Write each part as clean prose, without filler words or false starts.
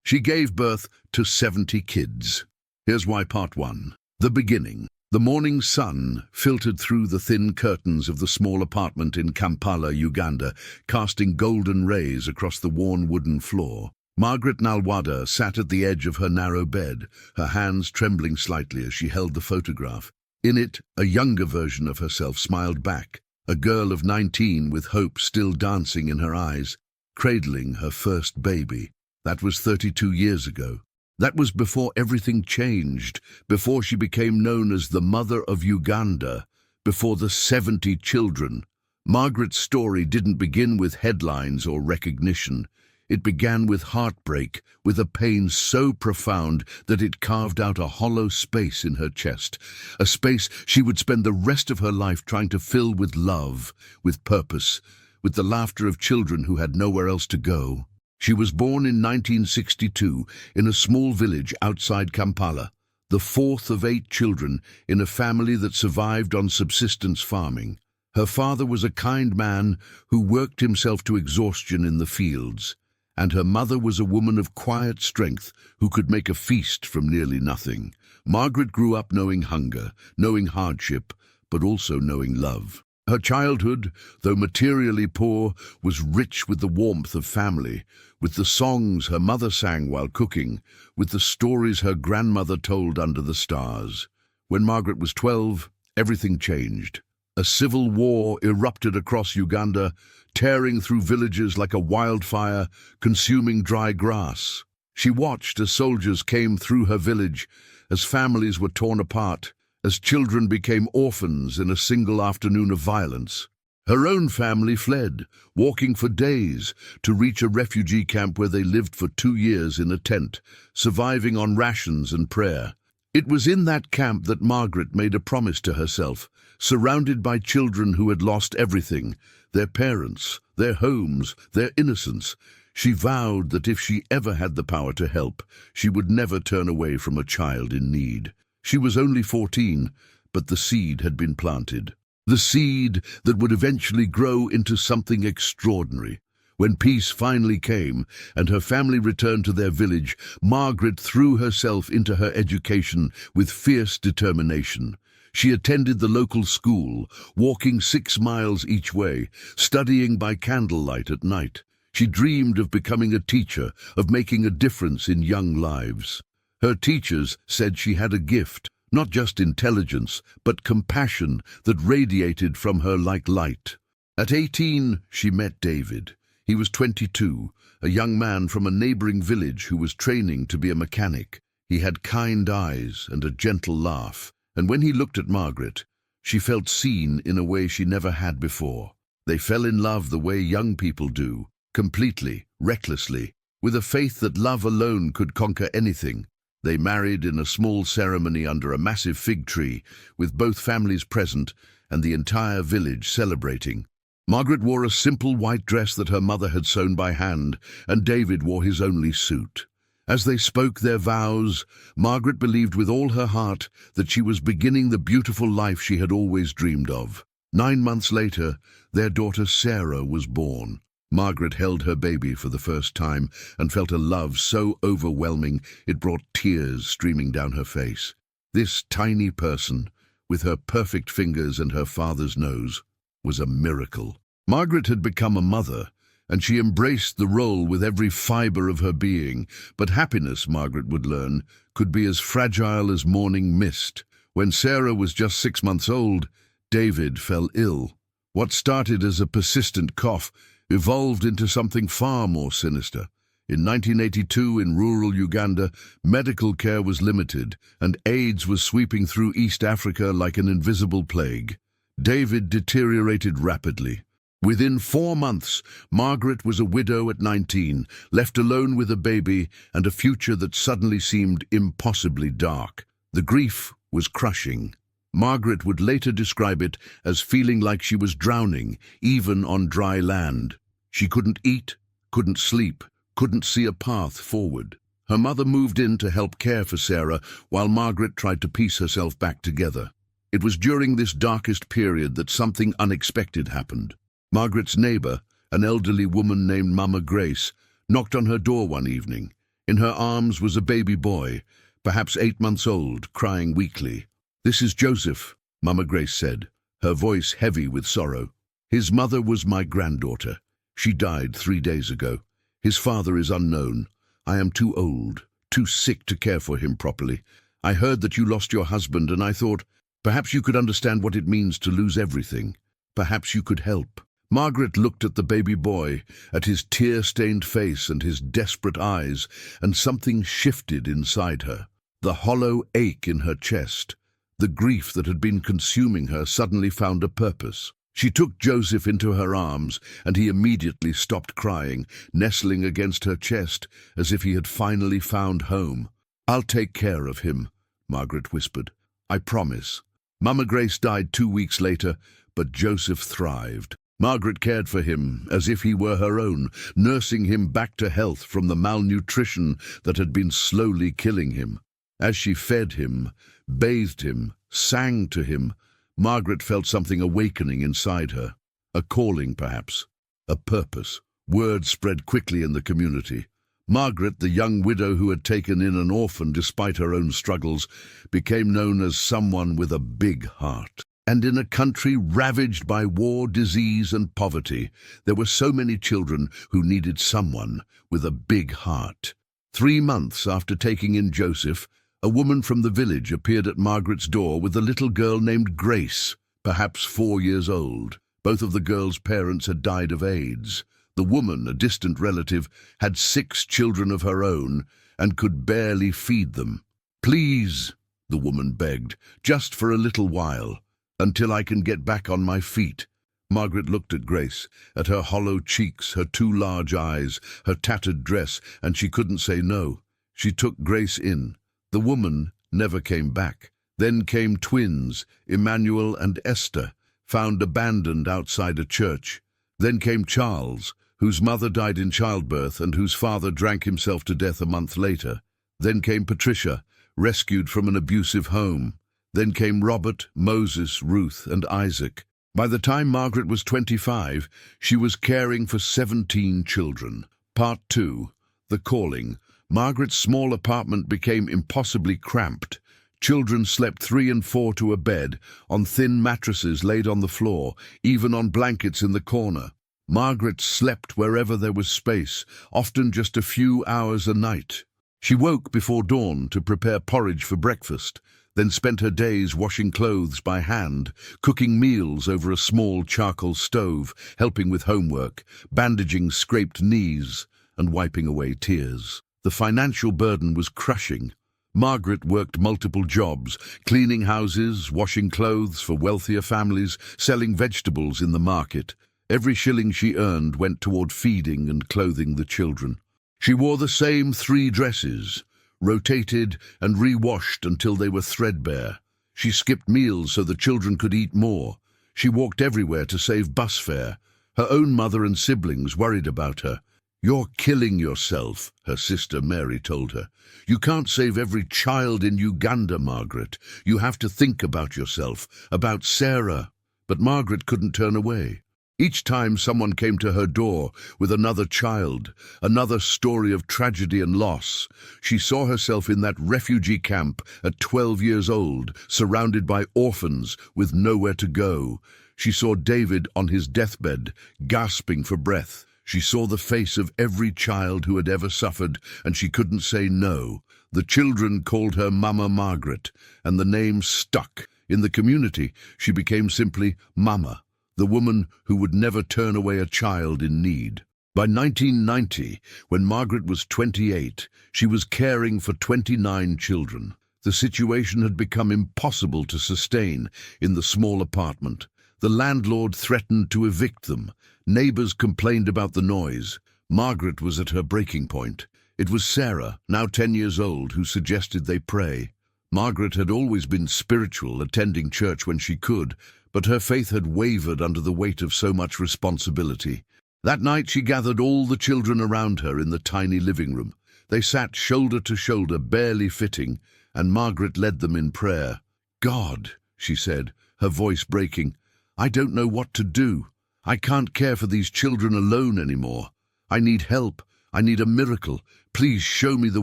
She gave birth to 70 kids. Here's why. Part 1. The beginning. The morning sun filtered through the thin curtains of the small apartment in Kampala, Uganda, casting golden rays across the worn wooden floor. Margaret Nalwada sat at the edge of her narrow bed, her hands trembling slightly as she held the photograph. In it, a younger version of herself smiled back, a girl of 19 with hope still dancing in her eyes, cradling her first baby. That was 32 years ago. That was before everything changed, before she became known as the Mother of Uganda, before the 70 children. Margaret's story didn't begin with headlines or recognition. It began with heartbreak, with a pain so profound that it carved out a hollow space in her chest, a space she would spend the rest of her life trying to fill with love, with purpose, with the laughter of children who had nowhere else to go. She was born in 1962 in a small village outside Kampala, the fourth of 8 children in a family that survived on subsistence farming. Her father was a kind man who worked himself to exhaustion in the fields, and her mother was a woman of quiet strength who could make a feast from nearly nothing. Margaret grew up knowing hunger, knowing hardship, but also knowing love. Her childhood, though materially poor, was rich with the warmth of family, with the songs her mother sang while cooking, with the stories her grandmother told under the stars. When Margaret was 12, everything changed. A civil war erupted across Uganda, tearing through villages like a wildfire, consuming dry grass. She watched as soldiers came through her village, as families were torn apart, as children became orphans in a single afternoon of violence. Her own family fled, walking for days, to reach a refugee camp where they lived for 2 years in a tent, surviving on rations and prayer. It was in that camp that Margaret made a promise to herself, surrounded by children who had lost everything, their parents, their homes, their innocence. She vowed that if she ever had the power to help, she would never turn away from a child in need. She was only 14, but the seed had been planted. The seed that would eventually grow into something extraordinary. When peace finally came and her family returned to their village, Margaret threw herself into her education with fierce determination. She attended the local school, walking 6 miles each way, studying by candlelight at night. She dreamed of becoming a teacher, of making a difference in young lives. Her teachers said she had a gift, not just intelligence, but compassion that radiated from her like light. At 18, she met David. He was 22, a young man from a neighboring village who was training to be a mechanic. He had kind eyes and a gentle laugh, and when he looked at Margaret, she felt seen in a way she never had before. They fell in love the way young people do, completely, recklessly, with a faith that love alone could conquer anything. They married in a small ceremony under a massive fig tree, with both families present and the entire village celebrating. Margaret wore a simple white dress that her mother had sewn by hand, and David wore his only suit. As they spoke their vows, Margaret believed with all her heart that she was beginning the beautiful life she had always dreamed of. 9 months later, their daughter Sarah was born. Margaret held her baby for the first time and felt a love so overwhelming it brought tears streaming down her face. This tiny person, with her perfect fingers and her father's nose, was a miracle. Margaret had become a mother, and she embraced the role with every fiber of her being. But happiness, Margaret would learn, could be as fragile as morning mist. When Sarah was just 6 months old, David fell ill. What started as a persistent cough evolved into something far more sinister. In 1982, in rural Uganda, medical care was limited, and AIDS was sweeping through East Africa like an invisible plague. David deteriorated rapidly. Within 4 months, Margaret was a widow at 19, left alone with a baby and a future that suddenly seemed impossibly dark. The grief was crushing. Margaret would later describe it as feeling like she was drowning, even on dry land. She couldn't eat, couldn't sleep, couldn't see a path forward. Her mother moved in to help care for Sarah while Margaret tried to piece herself back together. It was during this darkest period that something unexpected happened. Margaret's neighbor, an elderly woman named Mama Grace, knocked on her door one evening. In her arms was a baby boy, perhaps 8 months old, crying weakly. "This is Joseph," Mama Grace said, her voice heavy with sorrow. "His mother was my granddaughter. She died 3 days ago. His father is unknown. I am too old, too sick to care for him properly. I heard that you lost your husband, and I thought, perhaps you could understand what it means to lose everything. Perhaps you could help." Margaret looked at the baby boy, at his tear-stained face and his desperate eyes, and something shifted inside her. The hollow ache in her chest, the grief that had been consuming her, suddenly found a purpose. She took Joseph into her arms, and he immediately stopped crying, nestling against her chest as if he had finally found home. "I'll take care of him," Margaret whispered. "I promise." Mama Grace died 2 weeks later, but Joseph thrived. Margaret cared for him as if he were her own, nursing him back to health from the malnutrition that had been slowly killing him. As she fed him, bathed him, sang to him, Margaret felt something awakening inside her. A calling, perhaps. A purpose. Word spread quickly in the community. Margaret, the young widow who had taken in an orphan despite her own struggles, became known as someone with a big heart. And in a country ravaged by war, disease, and poverty, there were so many children who needed someone with a big heart. 3 months after taking in Joseph, a woman from the village appeared at Margaret's door with a little girl named Grace, perhaps 4 years old. Both of the girl's parents had died of AIDS. The woman, a distant relative, had 6 children of her own and could barely feed them. "Please," the woman begged, "just for a little while, until I can get back on my feet." Margaret looked at Grace, at her hollow cheeks, her 2 large eyes, her tattered dress, and she couldn't say no. She took Grace in. The woman never came back. Then came twins, Emmanuel and Esther, found abandoned outside a church. Then came Charles, whose mother died in childbirth and whose father drank himself to death a month later. Then came Patricia, rescued from an abusive home. Then came Robert, Moses, Ruth, and Isaac. By the time Margaret was 25, she was caring for 17 children. Part 2. The Calling. Margaret's small apartment became impossibly cramped. Children slept 3 and 4 to a bed, on thin mattresses laid on the floor, even on blankets in the corner. Margaret slept wherever there was space, often just a few hours a night. She woke before dawn to prepare porridge for breakfast, then spent her days washing clothes by hand, cooking meals over a small charcoal stove, helping with homework, bandaging scraped knees, and wiping away tears. The financial burden was crushing. Margaret worked multiple jobs, cleaning houses, washing clothes for wealthier families, selling vegetables in the market. Every shilling she earned went toward feeding and clothing the children. She wore the same 3 dresses, rotated and re-washed until they were threadbare. She skipped meals so the children could eat more. She walked everywhere to save bus fare. Her own mother and siblings worried about her. "You're killing yourself," her sister Mary told her. "You can't save every child in Uganda, Margaret. You have to think about yourself, about Sarah." But Margaret couldn't turn away. Each time someone came to her door with another child, another story of tragedy and loss, she saw herself in that refugee camp at 12 years old, surrounded by orphans with nowhere to go. She saw David on his deathbed, gasping for breath. She saw the face of every child who had ever suffered, and she couldn't say no. The children called her Mama Margaret, and the name stuck. In the community, she became simply Mama, the woman who would never turn away a child in need. By 1990, when Margaret was 28, she was caring for 29 children. The situation had become impossible to sustain in the small apartment. The landlord threatened to evict them. Neighbors complained about the noise. Margaret was at her breaking point. It was Sarah, now 10 years old, who suggested they pray. Margaret had always been spiritual, attending church when she could, but her faith had wavered under the weight of so much responsibility. That night she gathered all the children around her in the tiny living room. They sat shoulder to shoulder, barely fitting, and Margaret led them in prayer. "God," she said, her voice breaking, "I don't know what to do. I can't care for these children alone anymore. I need help. I need a miracle. Please show me the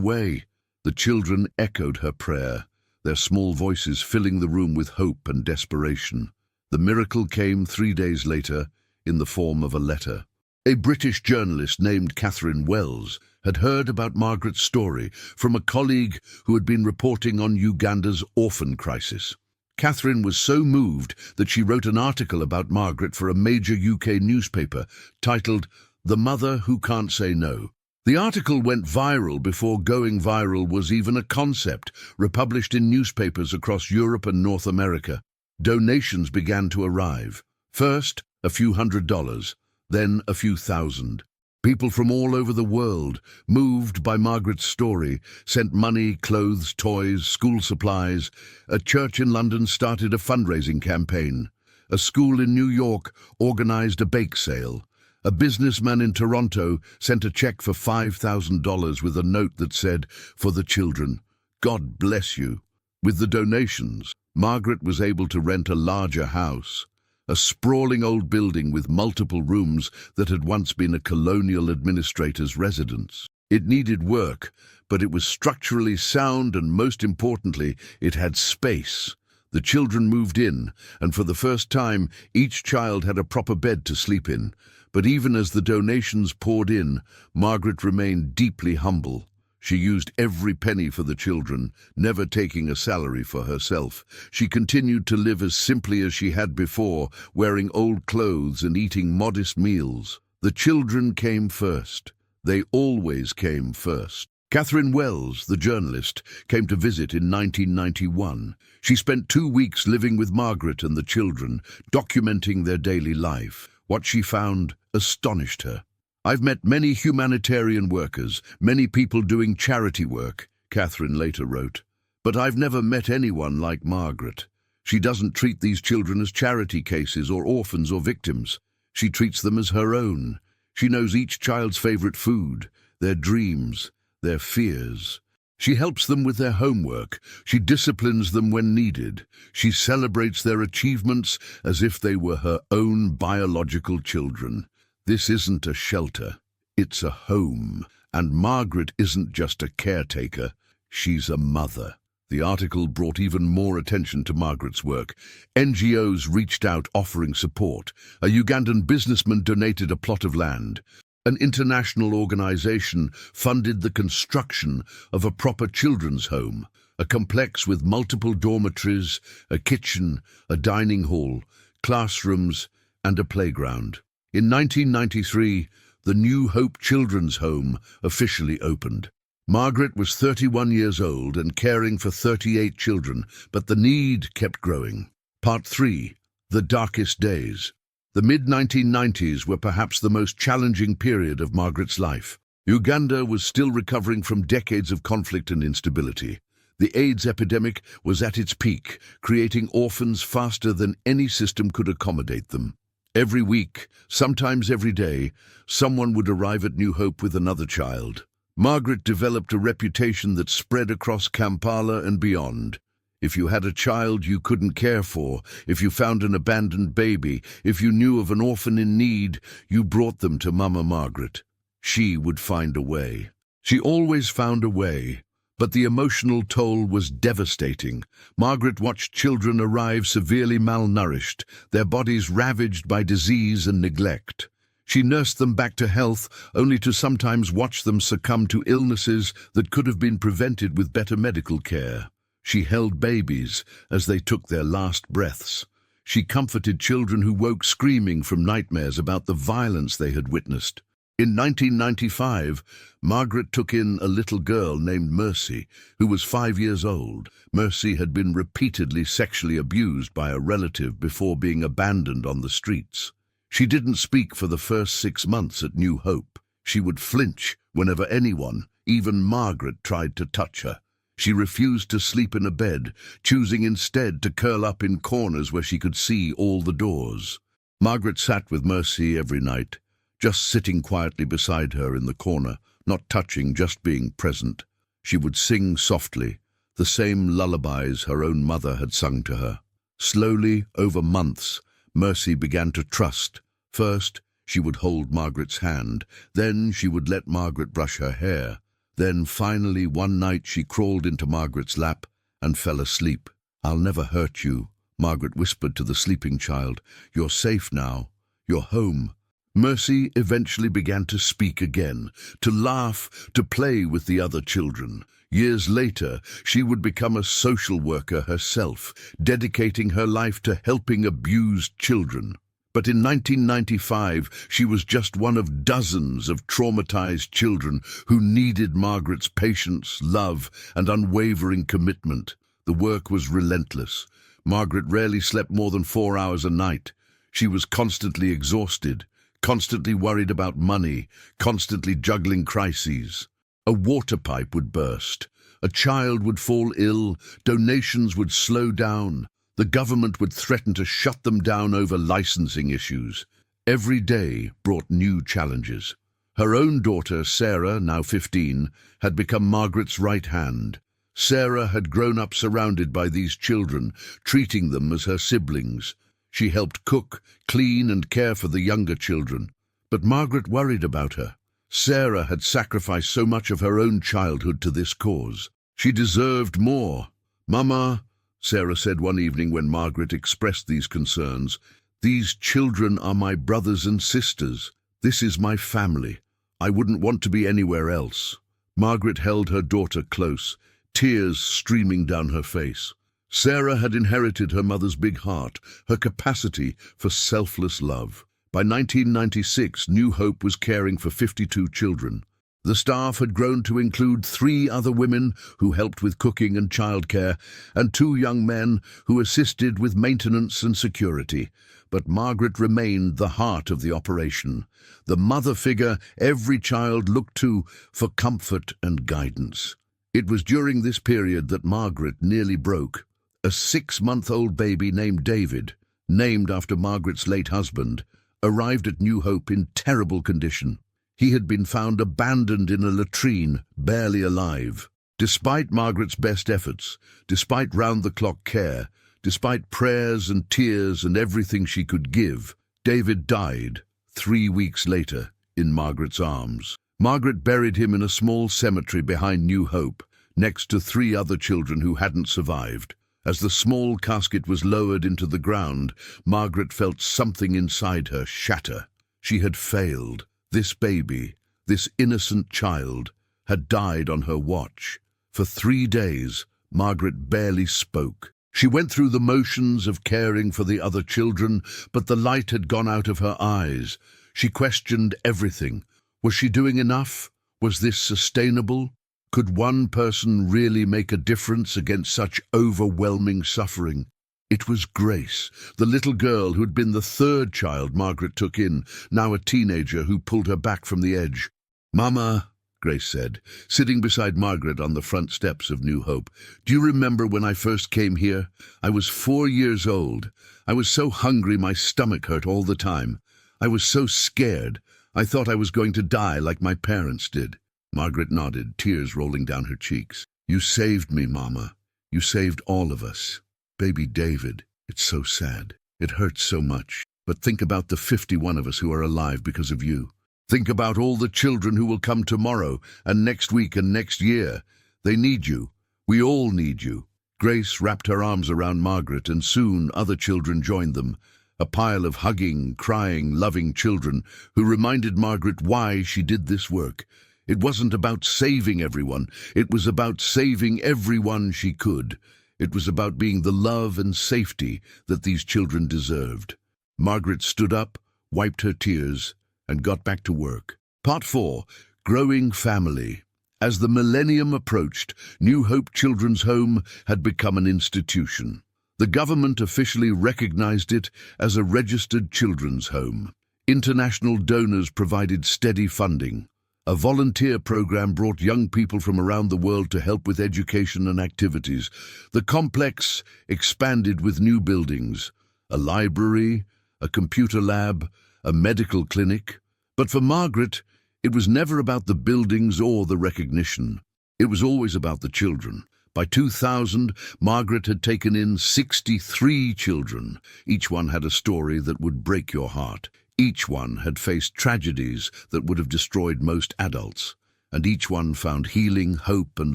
way." The children echoed her prayer, their small voices filling the room with hope and desperation. The miracle came 3 days later in the form of a letter. A British journalist named Catherine Wells had heard about Margaret's story from a colleague who had been reporting on Uganda's orphan crisis. Catherine was so moved that she wrote an article about Margaret for a major UK newspaper titled "The Mother Who Can't Say No." The article went viral before going viral was even a concept, republished in newspapers across Europe and North America. Donations began to arrive. First, a few $100s, then a few thousand. People from all over the world, moved by Margaret's story, sent money, clothes, toys, school supplies. A church in London started a fundraising campaign. A school in New York organized a bake sale. A businessman in Toronto sent a check for $5,000 with a note that said, "For the children, God bless you." With the donations, Margaret was able to rent a larger house, a sprawling old building with multiple rooms that had once been a colonial administrator's residence. It needed work, but it was structurally sound and, most importantly, it had space. The children moved in, and for the first time, each child had a proper bed to sleep in. But even as the donations poured in, Margaret remained deeply humble. She used every penny for the children, never taking a salary for herself. She continued to live as simply as she had before, wearing old clothes and eating modest meals. The children came first. They always came first. Catherine Wells, the journalist, came to visit in 1991. She spent 2 weeks living with Margaret and the children, documenting their daily life. What she found astonished her. "I've met many humanitarian workers, many people doing charity work," Catherine later wrote. "But I've never met anyone like Margaret. She doesn't treat these children as charity cases or orphans or victims. She treats them as her own. She knows each child's favorite food, their dreams, their fears. She helps them with their homework. She disciplines them when needed. She celebrates their achievements as if they were her own biological children. This isn't a shelter, it's a home. And Margaret isn't just a caretaker, she's a mother." The article brought even more attention to Margaret's work. NGOs reached out offering support. A Ugandan businessman donated a plot of land. An international organization funded the construction of a proper children's home, a complex with multiple dormitories, a kitchen, a dining hall, classrooms, and a playground. In 1993, the New Hope Children's Home officially opened. Margaret was 31 years old and caring for 38 children, but the need kept growing. Part 3. The Darkest Days. The mid-1990s were perhaps the most challenging period of Margaret's life. Uganda was still recovering from decades of conflict and instability. The AIDS epidemic was at its peak, creating orphans faster than any system could accommodate them. Every week, sometimes every day, someone would arrive at New Hope with another child. Margaret developed a reputation that spread across Kampala and beyond. If you had a child you couldn't care for, if you found an abandoned baby, if you knew of an orphan in need, you brought them to Mama Margaret. She would find a way. She always found a way. But the emotional toll was devastating. Margaret watched children arrive severely malnourished, their bodies ravaged by disease and neglect. She nursed them back to health, only to sometimes watch them succumb to illnesses that could have been prevented with better medical care. She held babies as they took their last breaths. She comforted children who woke screaming from nightmares about the violence they had witnessed. In 1995, Margaret took in a little girl named Mercy, who was 5 years old. Mercy had been repeatedly sexually abused by a relative before being abandoned on the streets. She didn't speak for the first 6 months at New Hope. She would flinch whenever anyone, even Margaret, tried to touch her. She refused to sleep in a bed, choosing instead to curl up in corners where she could see all the doors. Margaret sat with Mercy every night, just sitting quietly beside her in the corner, not touching, just being present. She would sing softly, the same lullabies her own mother had sung to her. Slowly, over months, Mercy began to trust, first She would hold Margaret's hand. Then she would let Margaret brush her hair. Then finally one night she crawled into Margaret's lap and fell asleep. "I'll never hurt you," Margaret whispered to the sleeping child. "You're safe now. You're home." Mercy eventually began to speak again, to laugh, to play with the other children. Years later, she would become a social worker herself, dedicating her life to helping abused children. But in 1995, she was just one of dozens of traumatized children who needed Margaret's patience, love, and unwavering commitment. The work was relentless. Margaret rarely slept more than 4 hours a night. She was constantly exhausted, constantly worried about money, constantly juggling crises. A water pipe would burst. A child would fall ill. Donations would slow down. The government would threaten to shut them down over licensing issues. Every day brought new challenges. Her own daughter, Sarah, now 15, had become Margaret's right hand. Sarah had grown up surrounded by these children, treating them as her siblings. She helped cook, clean, and care for the younger children. But Margaret worried about her. Sarah had sacrificed so much of her own childhood to this cause. She deserved more. "Mama," Sarah said one evening when Margaret expressed these concerns, "these children are my brothers and sisters. This is my family. I wouldn't want to be anywhere else." Margaret held her daughter close, tears streaming down her face. Sarah had inherited her mother's big heart, her capacity for selfless love. By 1996, New Hope was caring for 52 children. The staff had grown to include 3 other women who helped with cooking and childcare, and 2 young men who assisted with maintenance and security. But Margaret remained the heart of the operation, the mother figure every child looked to for comfort and guidance. It was during this period that Margaret nearly broke. A 6-month-old baby named David, named after Margaret's late husband, arrived at New Hope in terrible condition. He had been found abandoned in a latrine, barely alive. Despite Margaret's best efforts, despite round-the-clock care, despite prayers and tears and everything she could give, David died 3 weeks later in Margaret's arms. Margaret buried him in a small cemetery behind New Hope, next to 3 other children who hadn't survived. As the small casket was lowered into the ground, Margaret felt something inside her shatter. She had failed. This baby, this innocent child, had died on her watch. For 3 days, Margaret barely spoke. She went through the motions of caring for the other children, but the light had gone out of her eyes. She questioned everything. Was she doing enough? Was this sustainable? Could one person really make a difference against such overwhelming suffering? It was Grace, the little girl who had been the 3rd child Margaret took in, now a teenager, who pulled her back from the edge. "Mama," Grace said, sitting beside Margaret on the front steps of New Hope, "do you remember when I first came here? I was 4 years old. I was so hungry my stomach hurt all the time. I was so scared. I thought I was going to die like my parents did." Margaret nodded, tears rolling down her cheeks. "You saved me, Mama. You saved all of us. Baby David, it's so sad. It hurts so much. But think about the 51 of us who are alive because of you. Think about all the children who will come tomorrow and next week and next year. They need you. We all need you." Grace wrapped her arms around Margaret, and soon other children joined them. A pile of hugging, crying, loving children who reminded Margaret why she did this work. It wasn't about saving everyone. It was about saving everyone she could. It was about being the love and safety that these children deserved. Margaret stood up, wiped her tears, and got back to work. Part 4. Growing Family. As the millennium approached, New Hope Children's Home had become an institution. The government officially recognized it as a registered children's home. International donors provided steady funding. A volunteer program brought young people from around the world to help with education and activities. The complex expanded with new buildings, a library, a computer lab, a medical clinic. But for Margaret, it was never about the buildings or the recognition. It was always about the children. By 2000, Margaret had taken in 63 children. Each one had a story that would break your heart. Each one had faced tragedies that would have destroyed most adults, and each one found healing, hope, and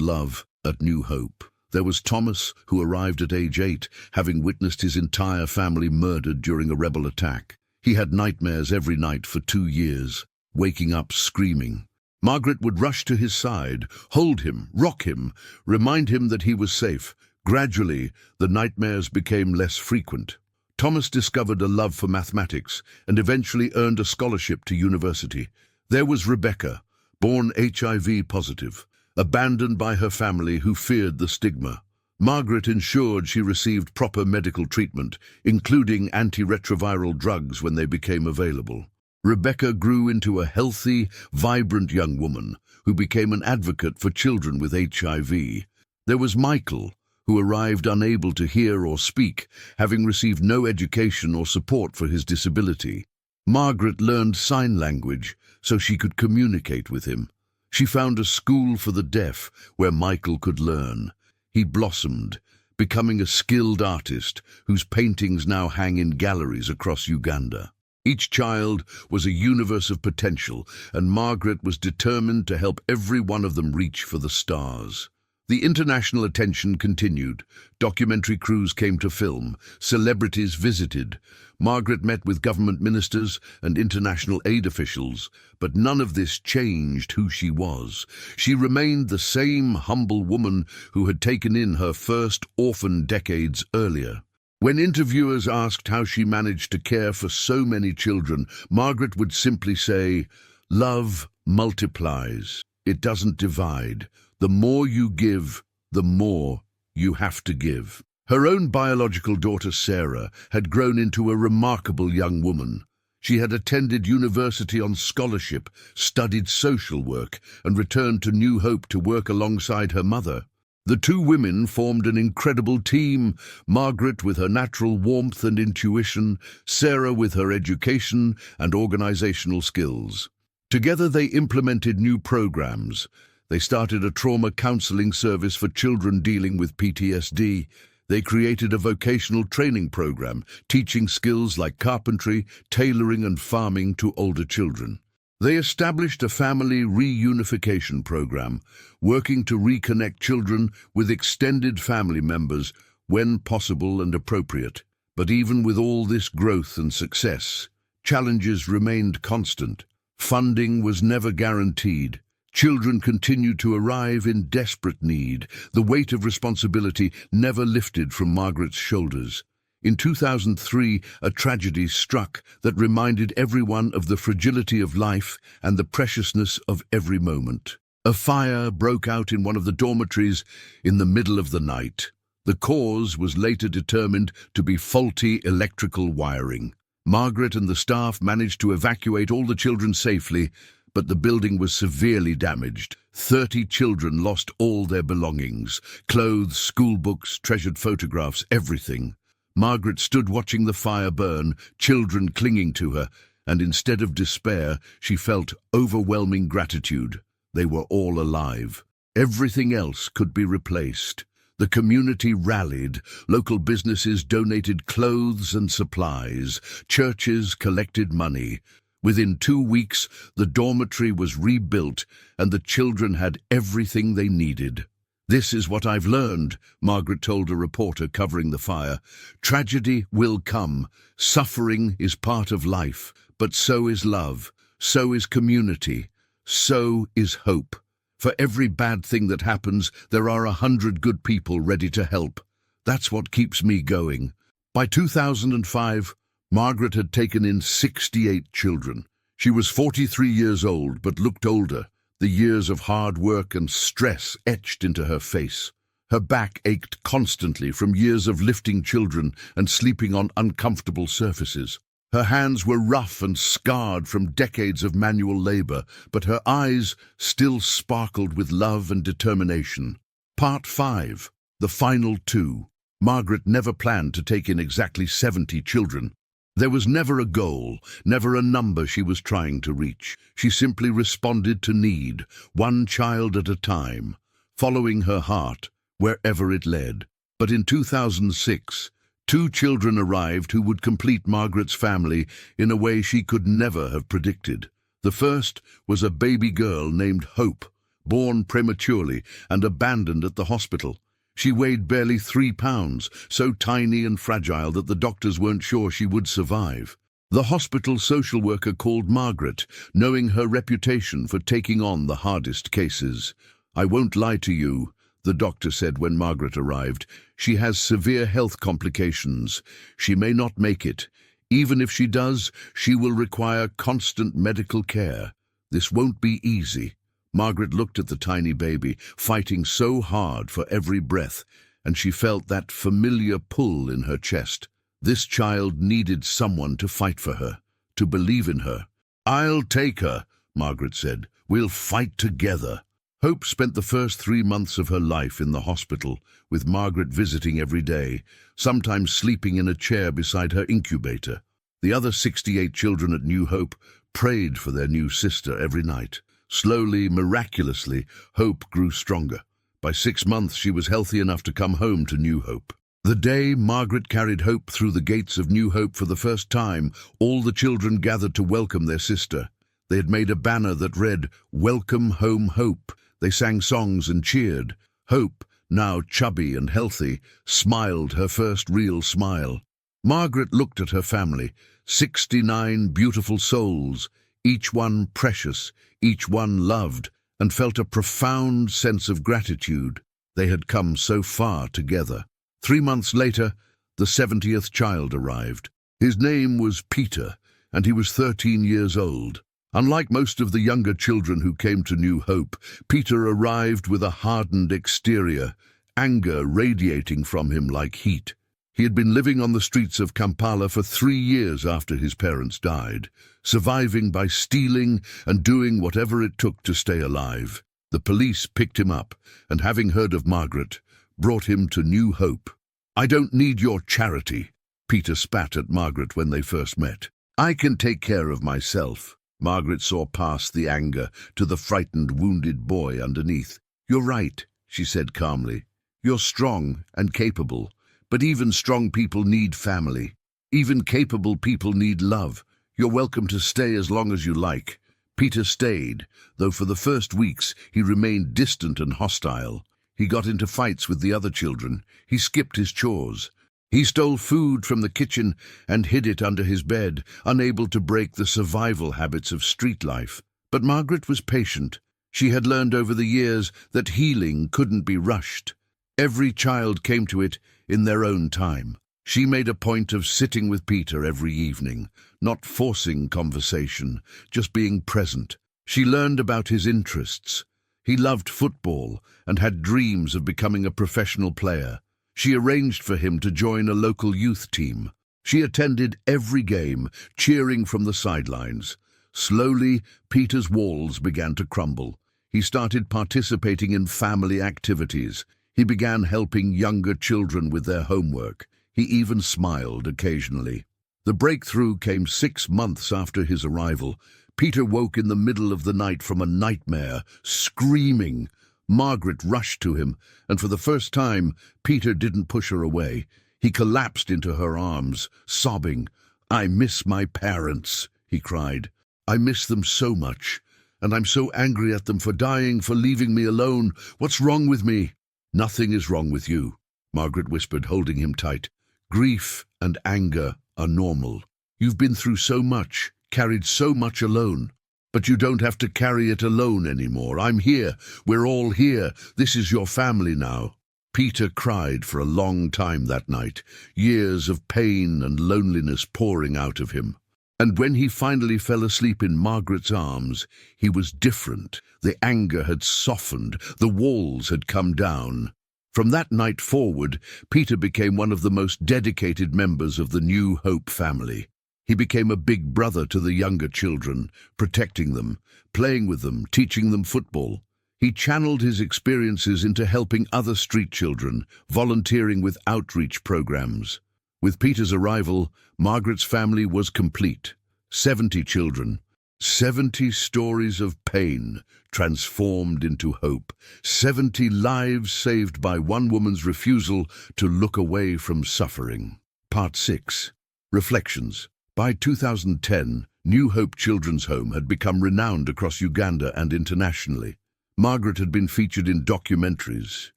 love at New Hope. There was Thomas, who arrived at age 8, having witnessed his entire family murdered during a rebel attack. He had nightmares every night for 2 years, waking up screaming. Margaret would rush to his side, hold him, rock him, remind him that he was safe. Gradually, the nightmares became less frequent. Thomas discovered a love for mathematics and eventually earned a scholarship to university. There was Rebecca, born HIV positive, abandoned by her family who feared the stigma. Margaret ensured she received proper medical treatment, including antiretroviral drugs when they became available. Rebecca grew into a healthy, vibrant young woman who became an advocate for children with HIV. There was Michael, who arrived unable to hear or speak, having received no education or support for his disability. Margaret learned sign language so she could communicate with him. She found a school for the deaf where Michael could learn. He blossomed, becoming a skilled artist whose paintings now hang in galleries across Uganda. Each child was a universe of potential, and Margaret was determined to help every one of them reach for the stars. The international attention continued. Documentary crews came to film. Celebrities visited. Margaret met with government ministers and international aid officials, but none of this changed who she was. She remained the same humble woman who had taken in her first orphan decades earlier. When interviewers asked how she managed to care for so many children, Margaret would simply say, "Love multiplies. It doesn't divide. The more you give, the more you have to give." Her own biological daughter, Sarah, had grown into a remarkable young woman. She had attended university on scholarship, studied social work, and returned to New Hope to work alongside her mother. The two women formed an incredible team, Margaret with her natural warmth and intuition, Sarah with her education and organizational skills. Together they implemented new programs. They started a trauma counseling service for children dealing with PTSD. They created a vocational training program, teaching skills like carpentry, tailoring and farming to older children. They established a family reunification program, working to reconnect children with extended family members when possible and appropriate. But even with all this growth and success, challenges remained constant. Funding was never guaranteed. Children continued to arrive in desperate need. The weight of responsibility never lifted from Margaret's shoulders. In 2003, a tragedy struck that reminded everyone of the fragility of life and the preciousness of every moment. A fire broke out in one of the dormitories in the middle of the night. The cause was later determined to be faulty electrical wiring. Margaret and the staff managed to evacuate all the children safely, but the building was severely damaged. 30 children lost all their belongings, clothes, school books, treasured photographs, everything. Margaret stood watching the fire burn, children clinging to her, and instead of despair, she felt overwhelming gratitude. They were all alive. Everything else could be replaced. The community rallied. Local businesses donated clothes and supplies. Churches collected money. Within 2 weeks, the dormitory was rebuilt and the children had everything they needed. "This is what I've learned," Margaret told a reporter covering the fire. "Tragedy will come. Suffering is part of life, but so is love, so is community, so is hope. For every bad thing that happens, there are 100 good people ready to help. That's what keeps me going." By 2005, Margaret had taken in 68 children. She was 43 years old, but looked older, the years of hard work and stress etched into her face. Her back ached constantly from years of lifting children and sleeping on uncomfortable surfaces. Her hands were rough and scarred from decades of manual labor, but her eyes still sparkled with love and determination. Part 5. The final 2. Margaret never planned to take in exactly 70 children. There was never a goal, never a number she was trying to reach. She simply responded to need, one child at a time, following her heart wherever it led. But in 2006, 2 children arrived who would complete Margaret's family in a way she could never have predicted. The first was a baby girl named Hope, born prematurely and abandoned at the hospital. She weighed barely 3 pounds, so tiny and fragile that the doctors weren't sure she would survive. The hospital social worker called Margaret, knowing her reputation for taking on the hardest cases. "I won't lie to you," the doctor said when Margaret arrived. "She has severe health complications. She may not make it. Even if she does, she will require constant medical care. This won't be easy." Margaret looked at the tiny baby, fighting so hard for every breath, and she felt that familiar pull in her chest. This child needed someone to fight for her, to believe in her. "I'll take her," Margaret said. "We'll fight together." Hope spent the first 3 months of her life in the hospital, with Margaret visiting every day, sometimes sleeping in a chair beside her incubator. The other 68 children at New Hope prayed for their new sister every night. Slowly, miraculously, Hope grew stronger. By 6 months, she was healthy enough to come home to New Hope. The day Margaret carried Hope through the gates of New Hope for the first time, all the children gathered to welcome their sister. They had made a banner that read, "Welcome Home Hope." They sang songs and cheered. Hope, now chubby and healthy, smiled her first real smile. Margaret looked at her family, 69 beautiful souls, each one precious, each one loved, and felt a profound sense of gratitude. They had come so far together. 3 months later, the 70th child arrived. His name was Peter, and he was 13 years old. Unlike most of the younger children who came to New Hope, Peter arrived with a hardened exterior, anger radiating from him like heat. He had been living on the streets of Kampala for 3 years after his parents died, surviving by stealing and doing whatever it took to stay alive. The police picked him up, and having heard of Margaret, brought him to New Hope. "I don't need your charity," Peter spat at Margaret when they first met. "I can take care of myself." Margaret saw past the anger to the frightened, wounded boy underneath. "You're right," she said calmly. "You're strong and capable, but even strong people need family. Even capable people need love. You're welcome to stay as long as you like." Peter stayed, though for the first weeks he remained distant and hostile. He got into fights with the other children. He skipped his chores. He stole food from the kitchen and hid it under his bed, unable to break the survival habits of street life. But Margaret was patient. She had learned over the years that healing couldn't be rushed. Every child came to it in their own time. She made a point of sitting with Peter every evening, not forcing conversation, just being present. She learned about his interests. He loved football and had dreams of becoming a professional player. She arranged for him to join a local youth team. She attended every game, cheering from the sidelines. Slowly, Peter's walls began to crumble. He started participating in family activities. He began helping younger children with their homework. He even smiled occasionally. The breakthrough came 6 months after his arrival. Peter woke in the middle of the night from a nightmare, screaming. Margaret rushed to him, and for the first time, Peter didn't push her away. He collapsed into her arms, sobbing. "I miss my parents," he cried. "I miss them so much, and I'm so angry at them for dying, for leaving me alone. What's wrong with me?" "Nothing is wrong with you," Margaret whispered, holding him tight. "Grief and anger are normal. You've been through so much, carried so much alone. But you don't have to carry it alone anymore. I'm here. We're all here. This is your family now." Peter cried for a long time that night, years of pain and loneliness pouring out of him. And when he finally fell asleep in Margaret's arms, he was different. The anger had softened. The walls had come down. From that night forward, Peter became one of the most dedicated members of the New Hope family. He became a big brother to the younger children, protecting them, playing with them, teaching them football. He channeled his experiences into helping other street children, volunteering with outreach programs. With Peter's arrival, Margaret's family was complete. 70 children, 70 stories of pain transformed into hope, 70 lives saved by one woman's refusal to look away from suffering. Part 6. Reflections. By 2010, New Hope Children's Home had become renowned across Uganda and internationally. Margaret had been featured in documentaries,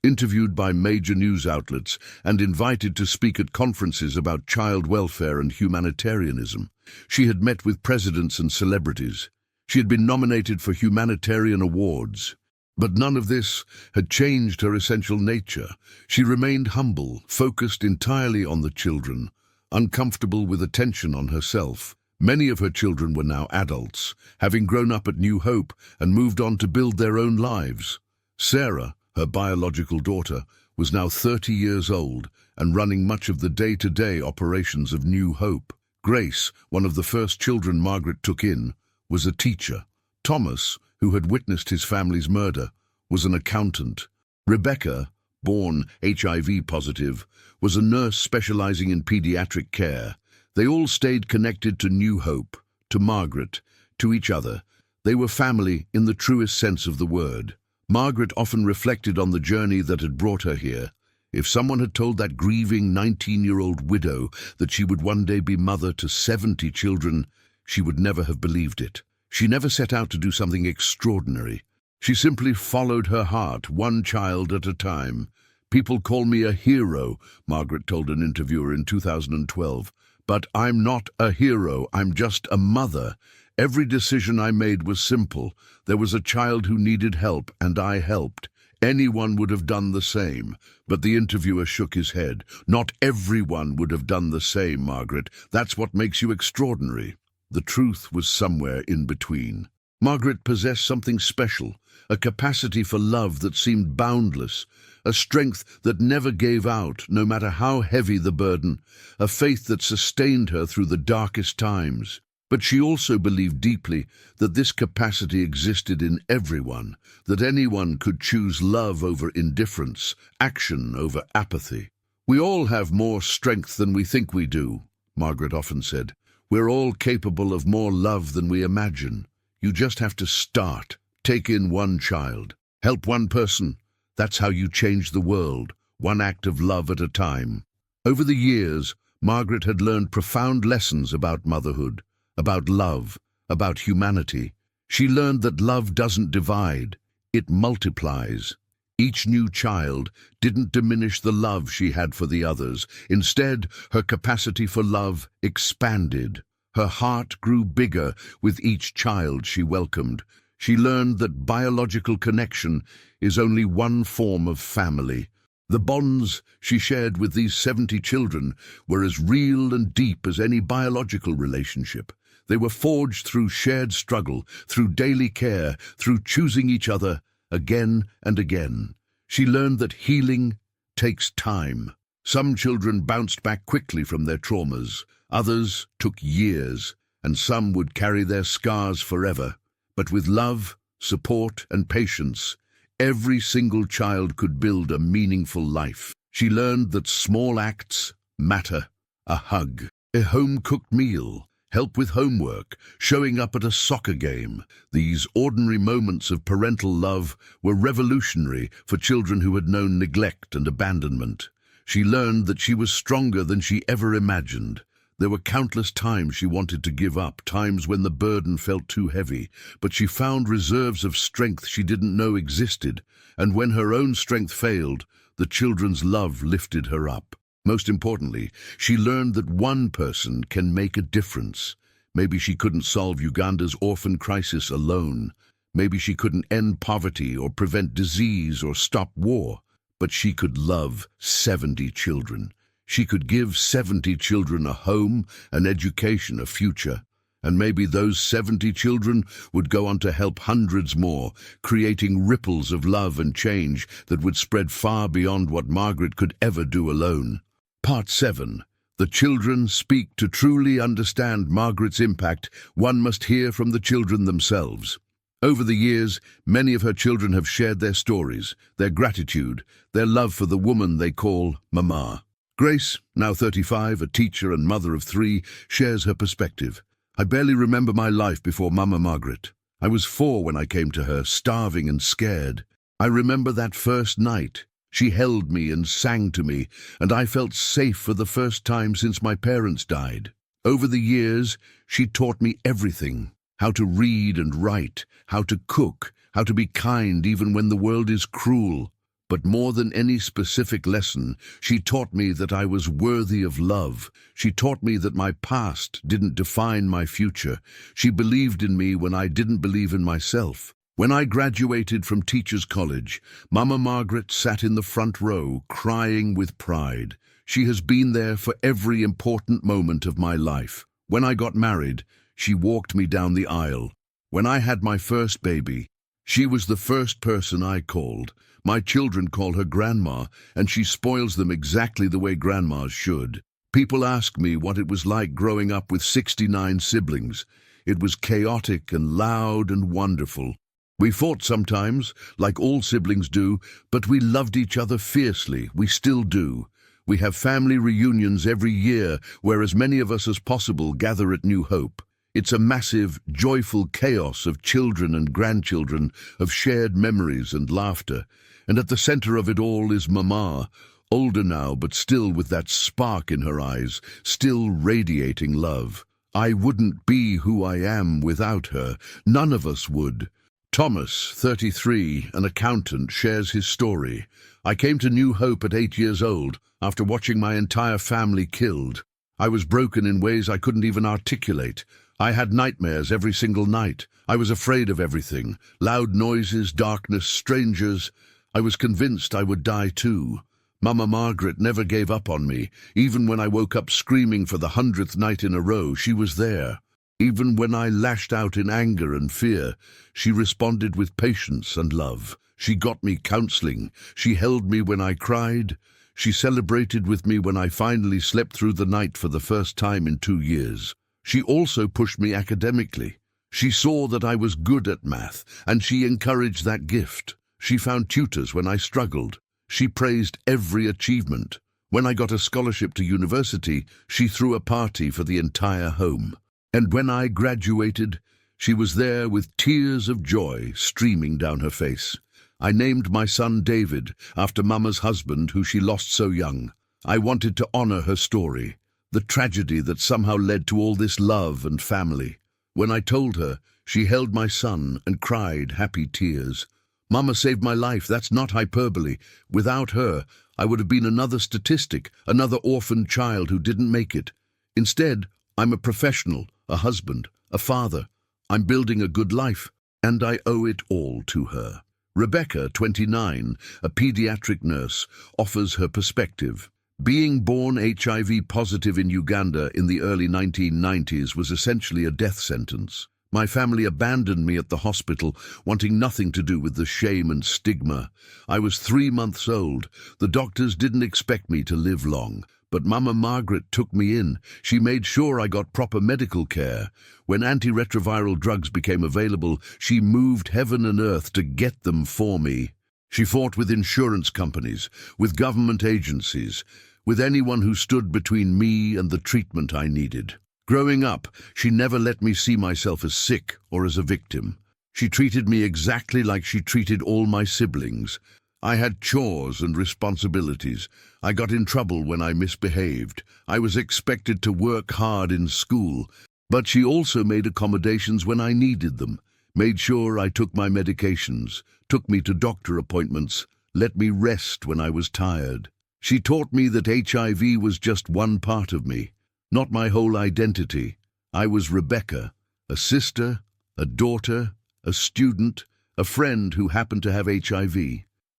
interviewed by major news outlets, and invited to speak at conferences about child welfare and humanitarianism. She had met with presidents and celebrities. She had been nominated for humanitarian awards. But none of this had changed her essential nature. She remained humble, focused entirely on the children, uncomfortable with attention on herself. Many of her children were now adults, having grown up at New Hope and moved on to build their own lives. Sarah, her biological daughter, was now 30 years old and running much of the day-to-day operations of New Hope. Grace, one of the first children Margaret took in, was a teacher. Thomas, who had witnessed his family's murder, was an accountant. Rebecca, born HIV positive, was a nurse specializing in pediatric care. They all stayed connected to New Hope, to Margaret, to each other. They were family in the truest sense of the word. Margaret often reflected on the journey that had brought her here. If someone had told that grieving 19-year-old widow that she would one day be mother to 70 children, she would never have believed it. She never set out to do something extraordinary. She simply followed her heart, one child at a time. "People call me a hero," Margaret told an interviewer in 2012. "But I'm not a hero, I'm just a mother. Every decision I made was simple. There was a child who needed help, and I helped. Anyone would have done the same." But the interviewer shook his head. "Not everyone would have done the same, Margaret. That's what makes you extraordinary." The truth was somewhere in between. Margaret possessed something special, a capacity for love that seemed boundless, a strength that never gave out, no matter how heavy the burden, a faith that sustained her through the darkest times. But she also believed deeply that this capacity existed in everyone, that anyone could choose love over indifference, action over apathy. "We all have more strength than we think we do," Margaret often said. "We're all capable of more love than we imagine. You just have to start. Take in one child. Help one person. That's how you change the world, one act of love at a time." Over the years, Margaret had learned profound lessons about motherhood, about love, about humanity. She learned that love doesn't divide, it multiplies. Each new child didn't diminish the love she had for the others. Instead, her capacity for love expanded. Her heart grew bigger with each child she welcomed. She learned that biological connection is only one form of family. The bonds she shared with these 70 children were as real and deep as any biological relationship. They were forged through shared struggle, through daily care, through choosing each other again and again. She learned that healing takes time. Some children bounced back quickly from their traumas, others took years, and some would carry their scars forever. But with love, support, and patience, every single child could build a meaningful life. She learned that small acts matter. A hug, a home-cooked meal, help with homework, showing up at a soccer game. These ordinary moments of parental love were revolutionary for children who had known neglect and abandonment. She learned that she was stronger than she ever imagined. There were countless times she wanted to give up, times when the burden felt too heavy, but she found reserves of strength she didn't know existed, and when her own strength failed, the children's love lifted her up. Most importantly, she learned that one person can make a difference. Maybe she couldn't solve Uganda's orphan crisis alone. Maybe she couldn't end poverty or prevent disease or stop war. But she could love 70 children. She could give 70 children a home, an education, a future. And maybe those 70 children would go on to help hundreds more, creating ripples of love and change that would spread far beyond what Margaret could ever do alone. Part 7. The children speak. To truly understand Margaret's impact, one must hear from the children themselves. Over the years, many of her children have shared their stories, their gratitude, their love for the woman they call Mama. Grace, now 35, a teacher and mother of 3, shares her perspective. "I barely remember my life before Mama Margaret. I was 4 when I came to her, starving and scared. I remember that first night. She held me and sang to me, and I felt safe for the first time since my parents died. Over the years, she taught me everything: how to read and write, how to cook, how to be kind even when the world is cruel. But more than any specific lesson, she taught me that I was worthy of love. She taught me that my past didn't define my future. She believed in me when I didn't believe in myself. When I graduated from Teachers College, Mama Margaret sat in the front row, crying with pride. She has been there for every important moment of my life. When I got married, she walked me down the aisle. When I had my first baby, she was the first person I called. My children call her Grandma, and she spoils them exactly the way grandmas should. People ask me what it was like growing up with 69 siblings. It was chaotic and loud and wonderful. We fought sometimes, like all siblings do, but we loved each other fiercely. We still do. We have family reunions every year, where as many of us as possible gather at New Hope. It's a massive, joyful chaos of children and grandchildren, of shared memories and laughter. And at the center of it all is Mama, older now, but still with that spark in her eyes, still radiating love. I wouldn't be who I am without her. None of us would. Thomas, 33, an accountant, shares his story. I came to New Hope at 8 years old, after watching my entire family killed. I was broken in ways I couldn't even articulate. I had nightmares every single night. I was afraid of everything: loud noises, darkness, strangers. I was convinced I would die too. Mama Margaret never gave up on me. Even when I woke up screaming for the 100th night in a row, she was there. Even when I lashed out in anger and fear, she responded with patience and love. She got me counseling. She held me when I cried. She celebrated with me when I finally slept through the night for the first time in 2 years. She also pushed me academically. She saw that I was good at math, and she encouraged that gift. She found tutors when I struggled. She praised every achievement. When I got a scholarship to university, she threw a party for the entire home. And when I graduated, she was there with tears of joy streaming down her face. I named my son David, after Mama's husband, who she lost so young. I wanted to honor her story, the tragedy that somehow led to all this love and family. When I told her, she held my son and cried happy tears. Mama saved my life, that's not hyperbole. Without her, I would have been another statistic, another orphaned child who didn't make it. Instead, I'm a professional, a husband, a father. I'm building a good life, and I owe it all to her. Rebecca, 29, a pediatric nurse, offers her perspective. Being born HIV positive in Uganda in the early 1990s was essentially a death sentence. My family abandoned me at the hospital, wanting nothing to do with the shame and stigma. I was 3 months old. The doctors didn't expect me to live long. But Mama Margaret took me in. She made sure I got proper medical care. When antiretroviral drugs became available, she moved heaven and earth to get them for me. She fought with insurance companies, with government agencies, with anyone who stood between me and the treatment I needed. Growing up, she never let me see myself as sick or as a victim. She treated me exactly like she treated all my siblings. I had chores and responsibilities. I got in trouble when I misbehaved. I was expected to work hard in school. But she also made accommodations when I needed them, made sure I took my medications, took me to doctor appointments, let me rest when I was tired. She taught me that HIV was just one part of me, not my whole identity. I was Rebecca, a sister, a daughter, a student, a friend who happened to have HIV.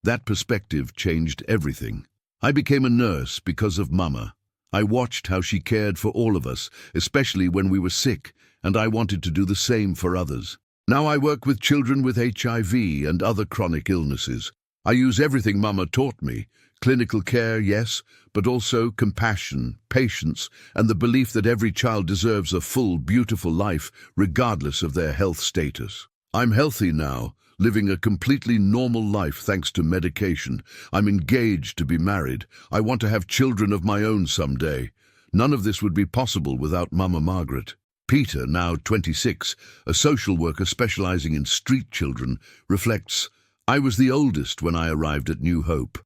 That perspective changed everything. I became a nurse because of Mama. I watched how she cared for all of us, especially when we were sick, and I wanted to do the same for others. Now I work with children with HIV and other chronic illnesses. I use everything Mama taught me. Clinical care, yes, but also compassion, patience, and the belief that every child deserves a full, beautiful life, regardless of their health status. I'm healthy now, living a completely normal life thanks to medication. I'm engaged to be married. I want to have children of my own someday. None of this would be possible without Mama Margaret. Peter, now 26, a social worker specializing in street children, reflects, "I was the oldest when I arrived at New Hope.